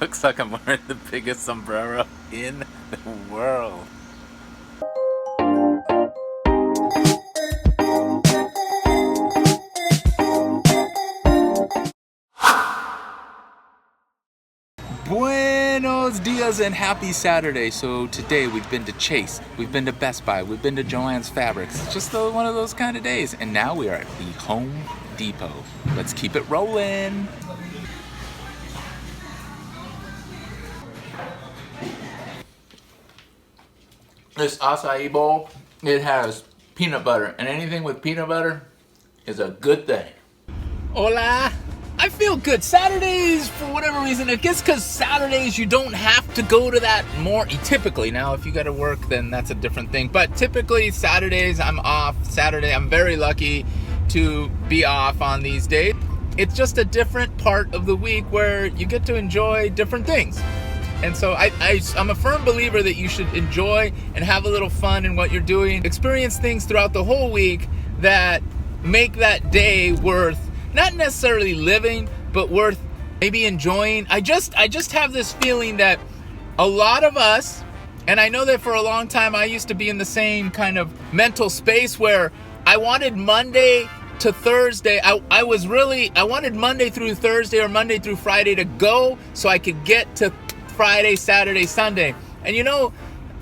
Looks like I'm wearing the biggest sombrero in the world. Buenos dias and happy Saturday. So today we've been to Chase, we've been to Best Buy, we've been to Joann's Fabrics. It's just one of those kind of days. And now we are at the Home Depot. Let's keep it rolling. This acai bowl, it has peanut butter, and anything with peanut butter is a good thing. Hola! I feel good. Saturdays, for whatever reason, I guess because Saturdays you don't have to go to that more typically. Now, if you got to work, then that's a different thing. But typically, Saturdays, I'm off. Saturday, I'm very lucky to be off on these days. It's just a different part of the week where you get to enjoy different things. And so I'm a firm believer that you should enjoy and have a little fun in what you're doing. Experience things throughout the whole week that make that day worth not necessarily living, but worth maybe enjoying. I just have this feeling that a lot of us, and I know that for a long time I used to be in the same kind of mental space where I wanted Monday to Thursday. I wanted Monday through Thursday or Monday through Friday to go so I could get to Friday, Saturday, Sunday. And you know,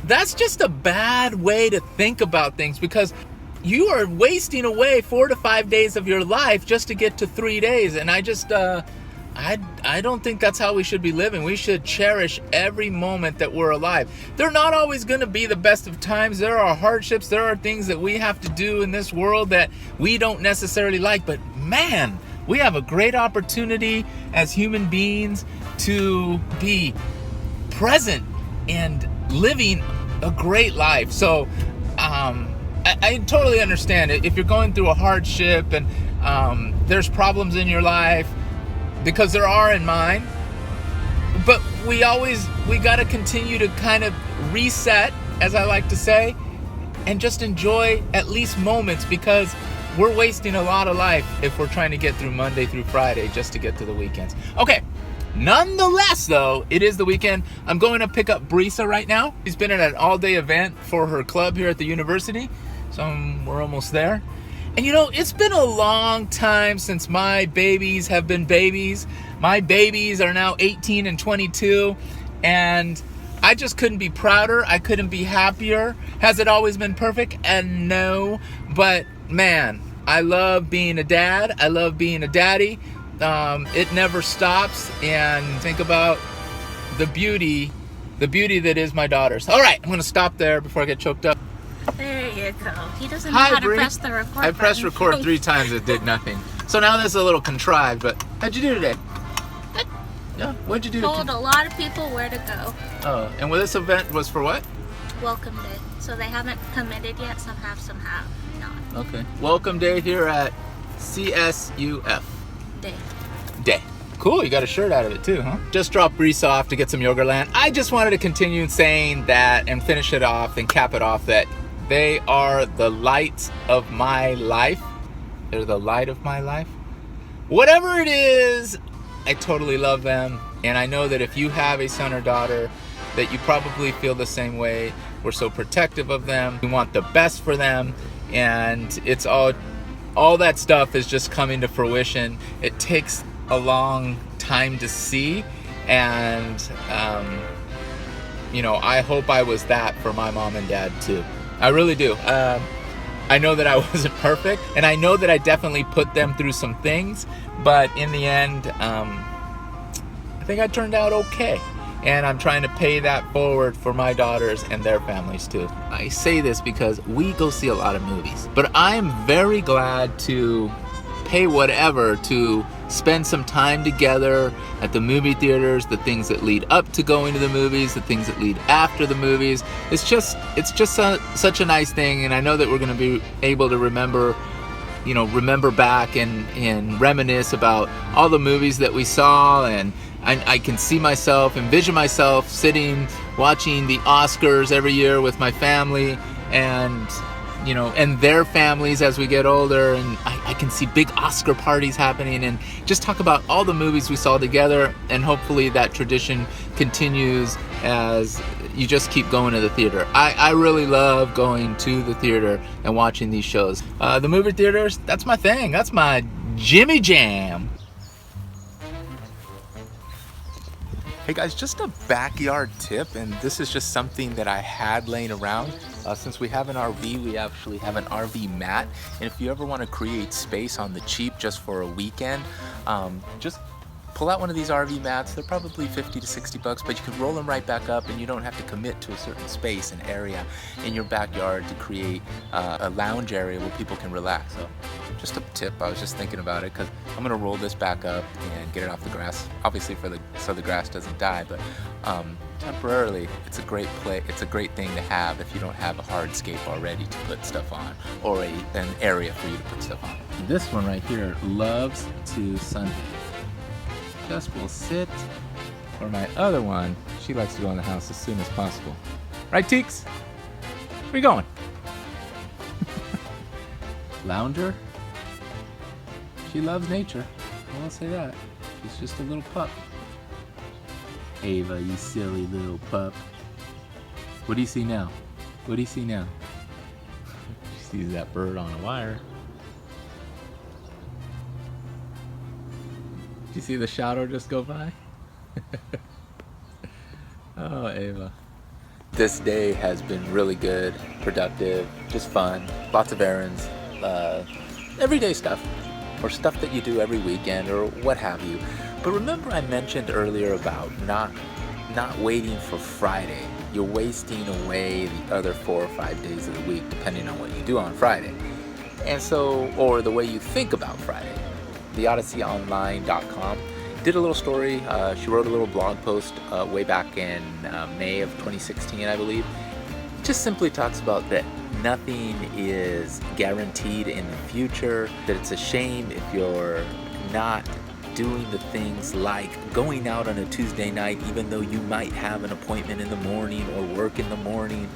that's just a bad way to think about things, because you are wasting away 4 to 5 days of your life just to get to 3 days. And I don't think that's how we should be living. We should cherish every moment that we're alive. They're not always going to be the best of times. There are hardships. There are things that we have to do in this world that we don't necessarily like. But man, we have a great opportunity as human beings to be present and living a great life. So I totally understand it. If you're going through a hardship and there's problems in your life, because there are in mine, but we got to continue to kind of reset, as I like to say, and just enjoy at least moments, because we're wasting a lot of life if we're trying to get through Monday through Friday just to get to the weekends. Okay. Nonetheless, though, it is the weekend. I'm going to pick up Brisa right now. She's been at an all-day event for her club here at the university, so we're almost there. And you know, it's been a long time since my babies have been babies. My babies are now 18 and 22, and I just couldn't be prouder. I couldn't be happier. Has it always been perfect? And no, but man, I love being a dad. I love being a daddy. It never stops, and think about the beauty that is my daughters. All right, I'm going to stop there before I get choked up. There you go. He doesn't know how to press the record button. I pressed record 3 times, it did nothing. So now this is a little contrived, but how'd you do today? Good. Yeah, what'd you do? Told a lot of people where to go. Oh, and well, this event was for what? Welcome day. So they haven't committed yet, some have not. Okay. Welcome day here at CSUF. Day. Cool, you got a shirt out of it too, huh? Just dropped Brisa off to get some Yogurtland. I just wanted to continue saying that and finish it off and cap it off that they are the light of my life. They're the light of my life. Whatever it is, I totally love them. And I know that if you have a son or daughter, that you probably feel the same way. We're so protective of them. We want the best for them. And it's all that stuff is just coming to fruition. It takes a long time to see, and I hope I was that for my mom and dad too. I really do. I know that I wasn't perfect, and I know that I definitely put them through some things, but in the end, I think I turned out okay. And I'm trying to pay that forward for my daughters and their families too. I say this because we go see a lot of movies, but I am very glad to pay whatever to spend some time together at the movie theaters, the things that lead up to going to the movies, the things that lead after the movies. It's just such a nice thing, and I know that we're going to be able to remember back and reminisce about all the movies that we saw, and I can envision myself sitting watching the Oscars every year with my family, and you know, and their families as we get older, and I can see big Oscar parties happening, and just talk about all the movies we saw together, and hopefully that tradition continues as you just keep going to the theater. I really love going to the theater and watching these shows. The movie theaters, that's my thing. That's my Jimmy Jam. Hey guys, just a backyard tip, and this is just something that I had laying around. Since we have an RV, we actually have an RV mat, and if you ever want to create space on the cheap just for a weekend, just pull out one of these RV mats. They're probably 50 to 60 bucks, but you can roll them right back up, and you don't have to commit to a certain space and area in your backyard to create a lounge area where people can relax. So just a tip, I was just thinking about it, because I'm gonna roll this back up and get it off the grass, obviously so the grass doesn't die, but temporarily it's a great thing to have if you don't have a hardscape already to put stuff on, or an area for you to put stuff on. This one right here loves to sunbathe. Just will sit, or my other one, she likes to go in the house as soon as possible. Right, Teeks? Where you going? Lounger? She loves nature, I won't say that. She's just a little pup. Ava, you silly little pup. What do you see now? What do you see now? She sees that bird on a wire. Did you see the shadow just go by? Oh, Ava. This day has been really good, productive, just fun, lots of errands, everyday stuff, or stuff that you do every weekend, or what have you. But remember I mentioned earlier about not waiting for Friday. You're wasting away the other 4 or 5 days of the week, depending on what you do on Friday. And so, or the way you think about Friday. The OdysseyOnline.com did a little story. She wrote a little blog post way back in May of 2016, I believe. Just simply talks about that nothing is guaranteed in the future, that it's a shame if you're not doing the things like going out on a Tuesday night, even though you might have an appointment in the morning or work in the morning.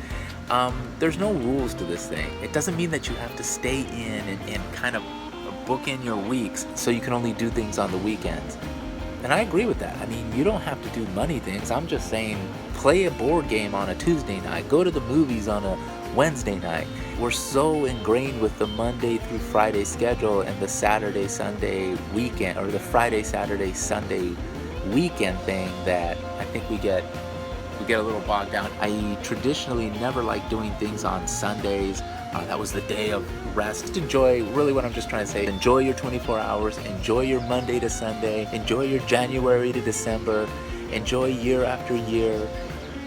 There's no rules to this thing. It doesn't mean that you have to stay in and kind of book in your weeks so you can only do things on the weekends. And I agree with that. I mean, you don't have to do money things. I'm just saying, play a board game on a Tuesday night, go to the movies on a Wednesday night. We're so ingrained with the Monday through Friday schedule and the Saturday, Sunday weekend, or the Friday, Saturday, Sunday weekend thing, that I think we get a little bogged down. I traditionally never liked doing things on Sundays. That was the day of rest. Just enjoy, really what I'm just trying to say, enjoy your 24 hours, enjoy your Monday to Sunday, enjoy your January to December, enjoy year after year.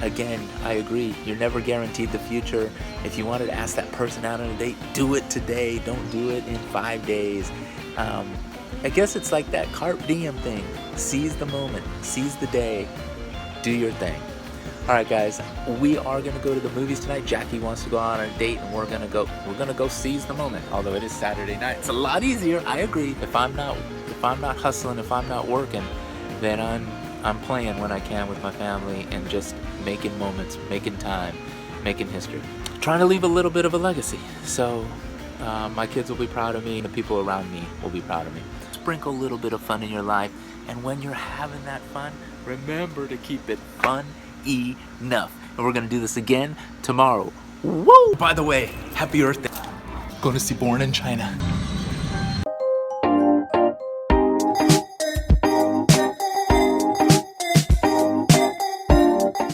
Again, I agree, you're never guaranteed the future. If you wanted to ask that person out on a date, do it today, don't do it in 5 days. I guess it's like that carpe diem thing. Seize the moment, seize the day, do your thing. Alright guys, we are going to go to the movies tonight. Jackie wants to go on a date, and we're going to go seize the moment. Although it is Saturday night, it's a lot easier, I agree. If I'm not hustling, if I'm not working, then I'm playing when I can with my family and just making moments, making time, making history. Trying to leave a little bit of a legacy. So my kids will be proud of me, and the people around me will be proud of me. Sprinkle a little bit of fun in your life, and when you're having that fun, remember to keep it fun enough. And we're gonna do this again tomorrow. Woo! By the way, happy Earth Day. Going to see Born in China.